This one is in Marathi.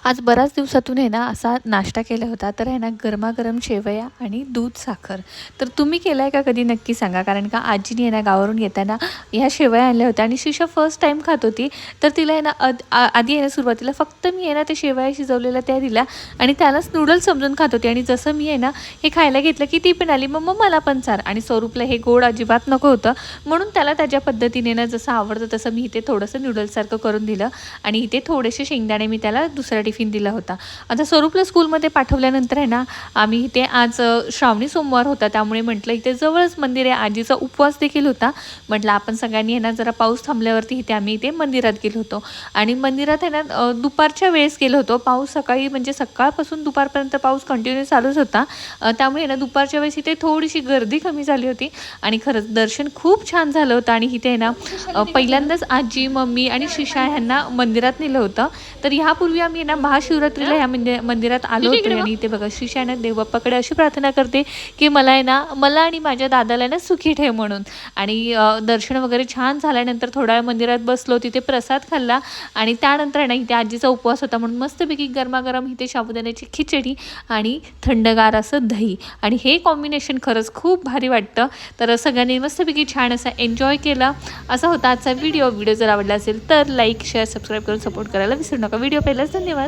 आज बऱ्याच दिवसातून आहे ना असा नाश्ता केला होता, तर आहे ना गरमागरम शेवया आणि दूध साखर. तर तुम्ही केला आहे का कधी नक्की सांगा. कारण का आजीने आहे ना गावावरून येताना ह्या शेवया आणल्या होत्या आणि शिशा फर्स्ट टाईम खात होती. तर तिला आहे ना आधी आहे ना सुरुवातीला फक्त मी आहे ना ते शेवया शिजवलेल्या त्या दिल्या आणि त्यालाच नूडल्स समजून खात होती. आणि जसं मी आहे ना हे खायला घेतलं की ती पण आली, मग मला पण चार. आणि स्वरूपला हे गोड अजिबात नको होतं, म्हणून त्याला त्याच्या पद्धतीने ना जसं आवडतं तसं मी इथे थोडंसं नूडल्ससारखं करून दिलं आणि इथे थोडेसे शेंगदाणे मी त्याला दुसरा टिफिन दिला होता. आता स्वरूपला स्कूलमध्ये पाठवल्यानंतर आहे ना आम्ही इथे आज श्रावणी सोमवार होता, त्यामुळे म्हटलं इथे जवळच मंदिर आहे, आजीचा उपवास देखील होता. म्हटलं आपण सगळ्यांनी आहे ना जरा पाऊस थांबल्यावरती इथे आम्ही इथे मंदिरात गेलो होतो. आणि मंदिरात आहे ना दुपारच्या वेळेस गेलो होतो. पाऊस सकाळी म्हणजे सकाळपासून दुपारपर्यंत पाऊस कंटिन्यू चालूच होता, त्यामुळे ना दुपारच्या वेळेस इथे थोडीशी गर्दी कमी झाली होती. आणि खरंच दर्शन खूप छान झालं होतं. आणि इथे आहे ना पहिल्यांदाच आजी, मम्मी आणि शिशा ह्यांना मंदिरात नेलं होतं. तर ह्यापूर्वी आम्ही ना महाशिवरात्रीला ह्या मंदिरात आलो होतो. आणि इथे बघा शिशा ना देवबाप्पाकडे अशी प्रार्थना करते की मला आहे ना मला आणि माझ्या दादाला ना सुखी ठेव म्हणून. आणि दर्शन वगैरे छान झाल्यानंतर थोडा वेळ मंदिरात बसलो, तिथे प्रसाद खाल्ला आणि त्यानंतर ना इथे आजीचा उपवास होता म्हणून मस्तपैकी गरमागरम इथे साबुदाण्याची खिचडी आणि थंडगार असं दही, आणि हे कॉम्बिनेशन खरंच खूप भारी वाटतं. तर सगळ्यांनी मस्तपैकी छान असा एन्जॉय केला. असा होता आजचा व्हिडिओ जर आवडला असेल तर लाईक, शेअर, सबस्क्राईब करून सपोर्ट करायला विसरू नका. व्हिडिओ पाहिल्यास धन्यवाद.